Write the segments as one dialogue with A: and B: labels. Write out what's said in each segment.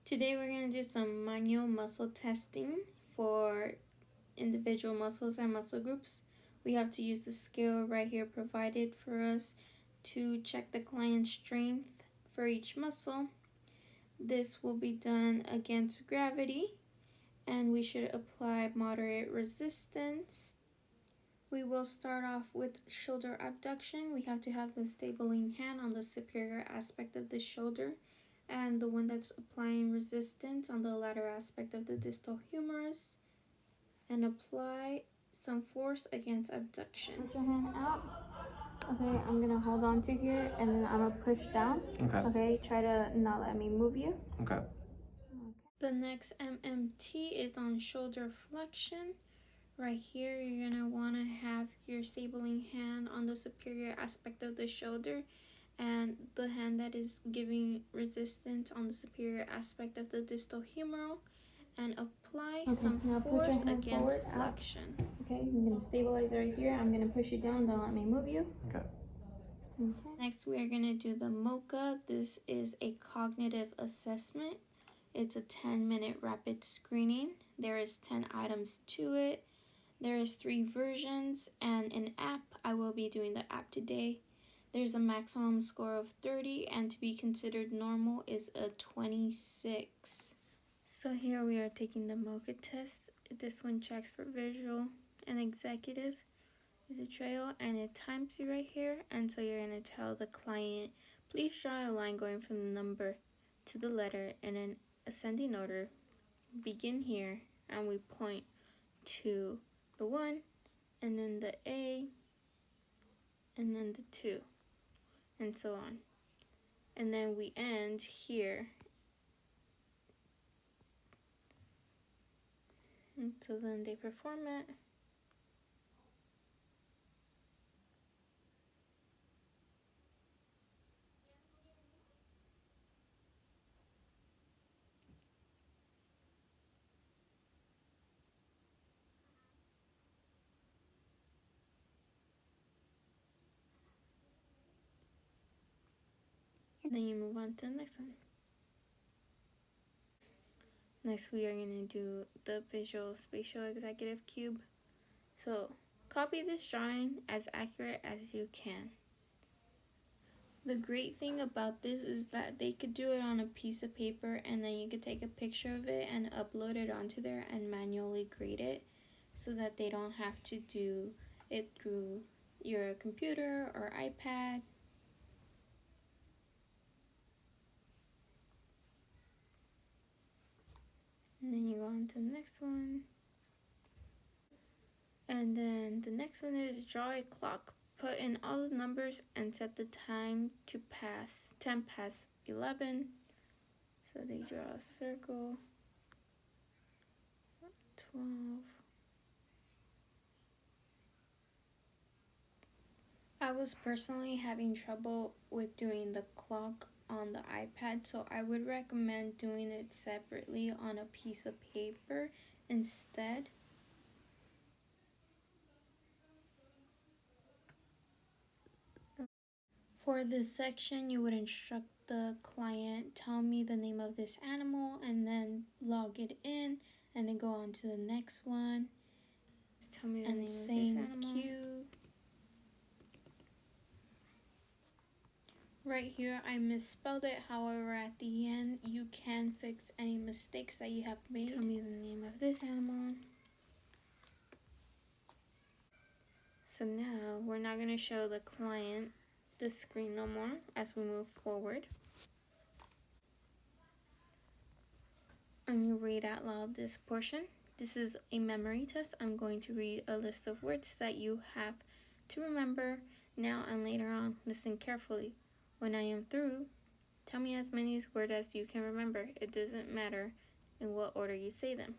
A: Today we're going to do some manual muscle testing for individual muscles and muscle groups. We have to use the scale right here provided for us to check the client's strength for each muscle. This will be done against gravity, and we should apply moderate resistance. We will start off with shoulder abduction. We have to have the stabling hand on the superior aspect of the shoulder and the one that's applying resistance on the lateral aspect of the distal humerus, and apply some force against abduction. Put your hand out. Okay, I'm gonna hold on to here and then I'm gonna push down. Okay, try to not let me move you.
B: Okay.
A: The next MMT is on shoulder flexion. Right here, you're gonna wanna have your stabling hand on the superior aspect of the shoulder and the hand that is giving resistance on the superior aspect of the distal humeral, and apply some force against flexion. Okay, I'm going to stabilize right here. I'm going to push you down. Don't let me move you.
B: Okay.
A: Next, we are going to do the MOCA. This is a cognitive assessment. It's a 10-minute rapid screening. There is 10 items to it. There is 3 versions and an app. I will be doing the app today. There's a maximum score of 30, and to be considered normal is a 26. So here we are taking the MOCA test. This one checks for visual and executive. Is a trail, and it times you right here. And so you're going to tell the client, please draw a line going from the number to the letter in an ascending order. Begin here, and we point to the 1, and then the A, and then the 2. And so on. And then we end here. And so then they perform it. And then you move on to the next one. Next, we are going to do the visual spatial executive cube. So, copy this drawing as accurate as you can. The great thing about this is that they could do it on a piece of paper, and then you could take a picture of it and upload it onto there and manually grade it, so that they don't have to do it through your computer or iPad. And then you go on to the next one. And then the next one is draw a clock. Put in all the numbers and set the time to 10 past 11. So they draw a circle. 12. I was personally having trouble with doing the clock on the iPad, so I would recommend doing it separately on a piece of paper instead. For this section, you would instruct the client, tell me the name of this animal, and then log it in, and then go on to the next one.
B: Tell me the name of this animal.
A: Cue. Right here, I misspelled it. However, at the end, you can fix any mistakes that you have made.
B: Tell me the name of this animal.
A: So now, we're not going to show the client the screen no more as we move forward. I'm going to read out loud this portion. This is a memory test. I'm going to read a list of words that you have to remember now and later on. Listen carefully. When I am through, tell me as many words as you can remember. It doesn't matter in what order you say them.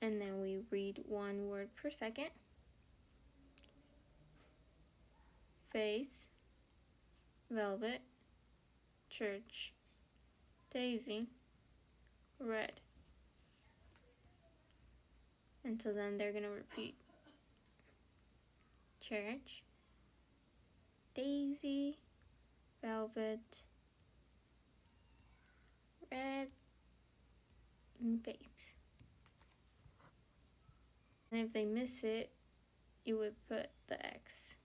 A: And then we read 1 word per second. Face, velvet, church, daisy, red. And so then they're going to repeat. Church, daisy, velvet, red, and faith. And if they miss it, you would put the X.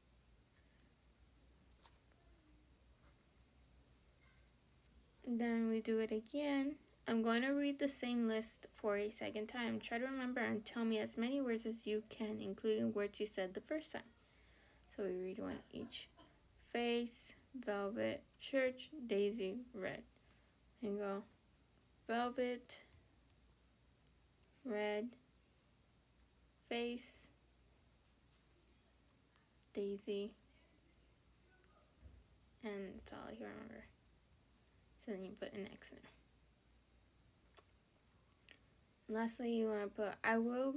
A: Then we do it again. I'm going to read the same list for a second time. Try to remember and tell me as many words as you can, including words you said the first time. So we read one each. Face, velvet, church, daisy, red. And go velvet, red, face, daisy, and that's all you remember. So then you put an X in there. Lastly, you want to put, I will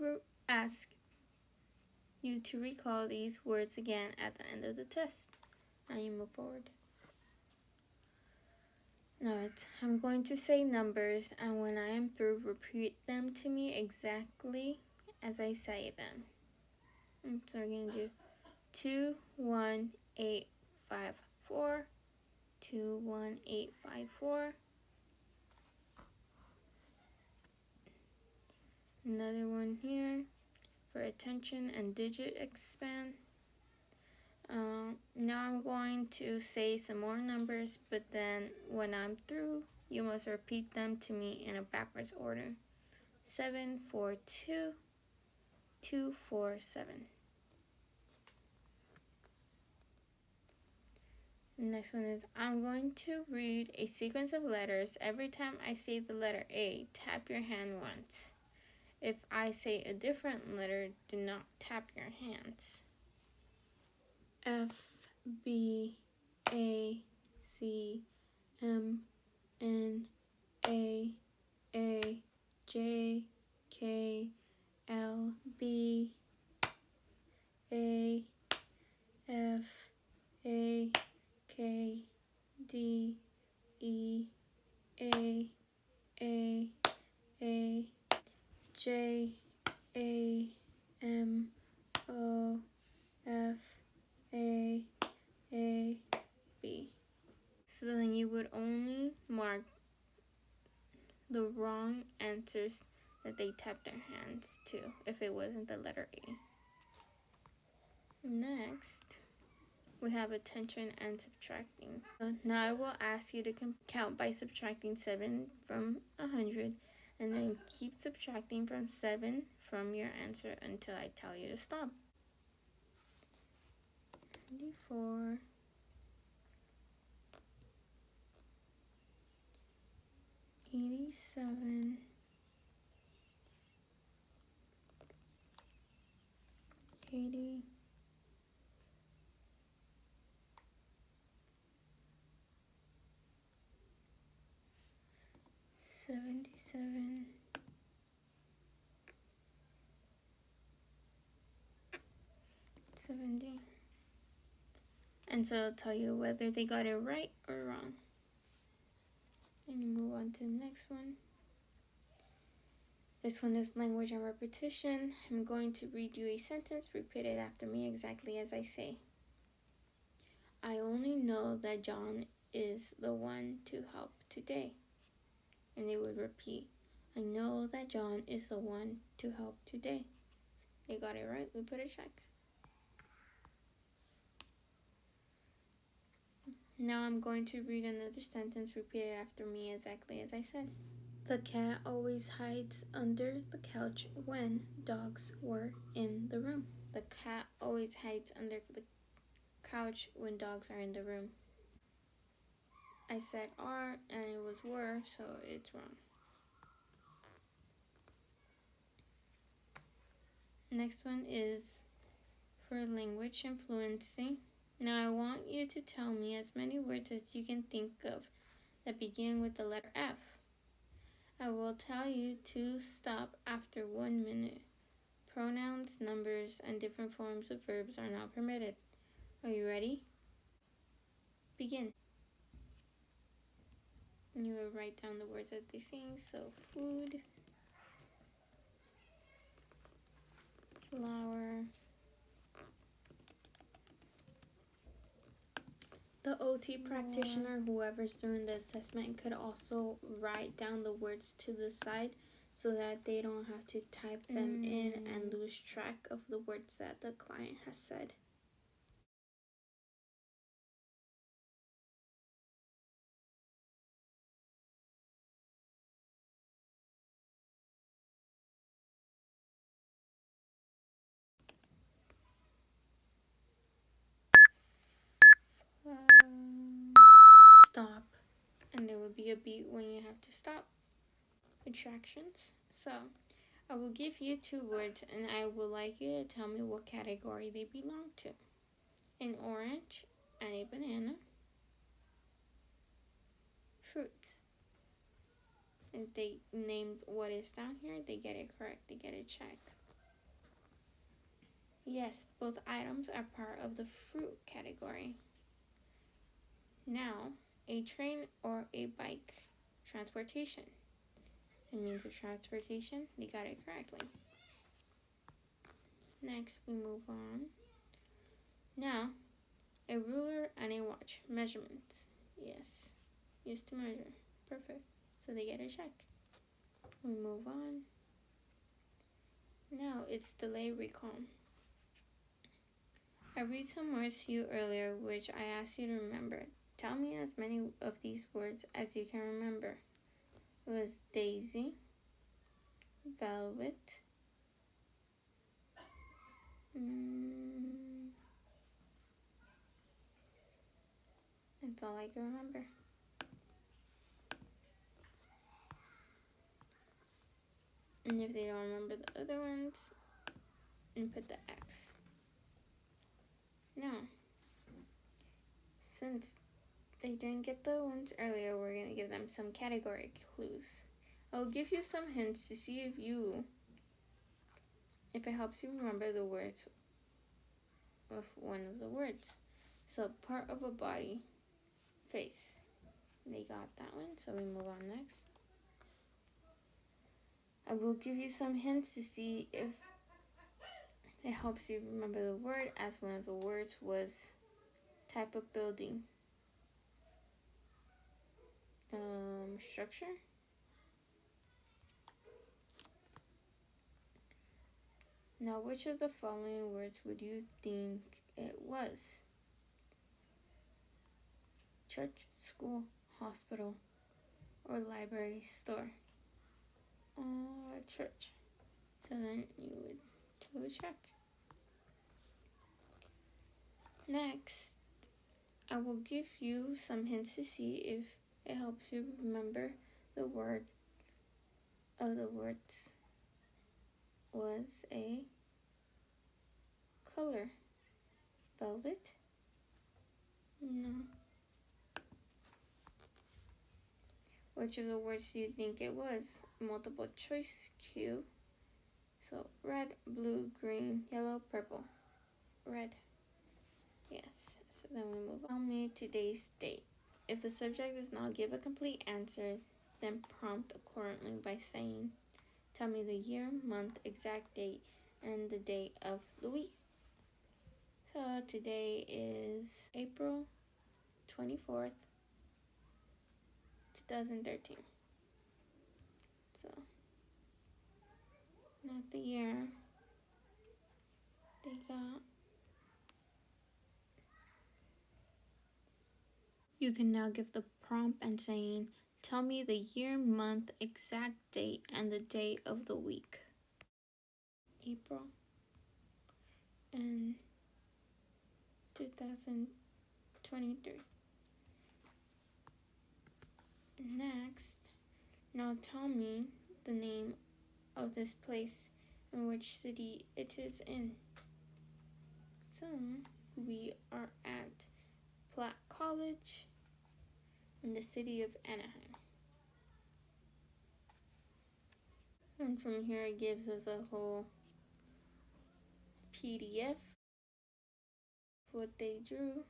A: ask you to recall these words again at the end of the test. Now you move forward. Now I'm going to say numbers, and when I am through, repeat them to me exactly as I say them. And so we're going to do 2, 1, 8, 5, 4, 2, 1, 8, 5, 4. Another one here for attention and digit expand. Now I'm going to say some more numbers, but then when I'm through, you must repeat them to me in a backwards order. 7, 4, 2, 2, 4, 7. The next one is, I'm going to read a sequence of letters. Every time I say the letter A, tap your hand once. If I say a different letter, do not tap your hands. F, B, A, C, M, N, A, J, K, L, B, A, F, A, K, D, E, A, J, A, M, O, F, A, B. So then you would only mark the wrong answers that they tapped their hands to if it wasn't the letter A. Next, we have attention and subtracting. Now I will ask you to count by subtracting 7 from 100, and then keep subtracting from 7 from your answer until I tell you to stop. 94, 87, 80, 77, 70. And so it'll tell you whether they got it right or wrong. And you move on to the next one. This one is language and repetition. I'm going to read you a sentence. Repeat it after me exactly as I say. I only know that John is the one to help today. And they would repeat, I know that John is the one to help today. They got it right. We put a check. Now I'm going to read another sentence. Repeat it after me exactly as I said. The cat always hides under the couch when dogs were in the room. The cat always hides under the couch when dogs are in the room. I said are and it was were, so it's wrong. Next one is for language and fluency. Now I want you to tell me as many words as you can think of that begin with the letter F. I will tell you to stop after 1 minute. Pronouns, numbers, and different forms of verbs are not permitted. Are you ready? Begin. And you will write down the words that they sing. So food, flower. The OT practitioner, whoever's doing the assessment, could also write down the words to the side so that they don't have to type them in and lose track of the words that the client has said. Stop. And there will be a beat when you have to stop. Retractions. So, I will give you 2 words and I would like you to tell me what category they belong to. An orange and a banana. Fruits. If they named what is down here, they get it correct. They get a check. Yes, both items are part of the fruit category. Now, a train or a bike. Transportation. A means of transportation, they got it correctly. Next, we move on. Now, a ruler and a watch. Measurements. Yes, used to measure. Perfect. So they get a check. We move on. Now, it's delay recall. I read some words to you earlier which I asked you to remember. Tell me as many of these words as you can remember. It was daisy, velvet, that's all I can remember. And if they don't remember the other ones, input the X. Now, since they didn't get the ones earlier, we're going to give them some category clues. I'll give you some hints to see if it helps you remember the words of one of the words. So, part of a body, face. They got that one, so we move on next. I will give you some hints to see if it helps you remember the word, as one of the words was type of building. Structure. Now, which of the following words would you think it was? Church, school, hospital, or library, store? Church. So then you would do a check. Next, I will give you some hints to see if it helps you remember the word of the words was a color. Velvet? No. Which of the words do you think it was? Multiple choice cue. So red, blue, green, yellow, purple. Red. Yes. So then we move on. Tell me today's date. If the subject does not give a complete answer, then prompt accordingly by saying, tell me the year, month, exact date, and the day of the week. So today is April 24th, 2013. So, not the year. They got. You can now give the prompt and saying, tell me the year, month, exact date, and the day of the week. April and 2023. Next, now tell me the name of this place and which city it is in. So, we are at Platt College in the city of Anaheim. And from here it gives us a whole PDF what they drew,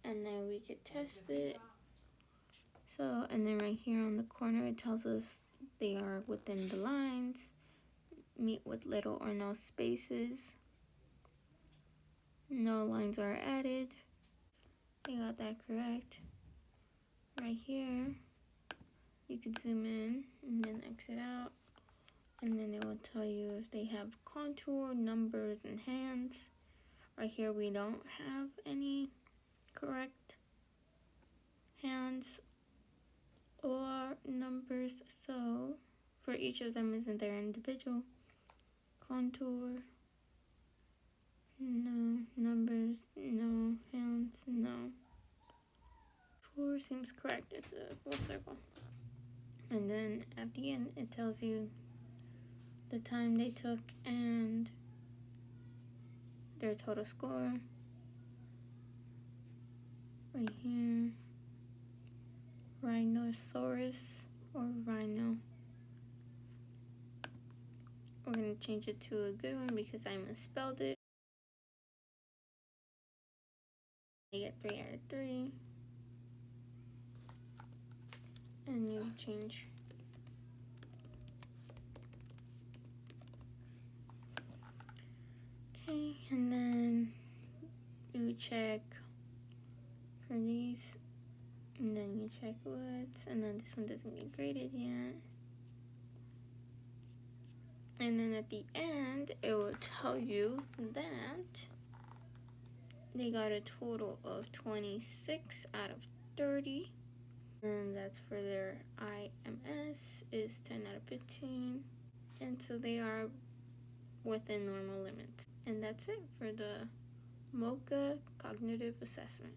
A: and then we could test it. So, and then right here on the corner it tells us they are within the lines, meet with little or no spaces, no lines are added. They got that correct. Right here you could zoom in and then exit out, and then it will tell you if they have contour, numbers, and hands. Right here we don't have any correct hands or numbers, so for each of them isn't there individual contour, no, numbers, no, hands, no. 4 seems correct, it's a full circle. And then at the end it tells you the time they took and their total score. Right here, Rhinosaurus or Rhino. We're gonna change it to a good one because I misspelled it. They get 3 out of 3. And you change. Okay, and then you check for these, and then you check what, and then this one doesn't get graded yet. And then at the end, it will tell you that they got a total of 26 out of 30. And that's for their IMS is 10 out of 15. And so they are within normal limits. And that's it for the MOCA cognitive assessment.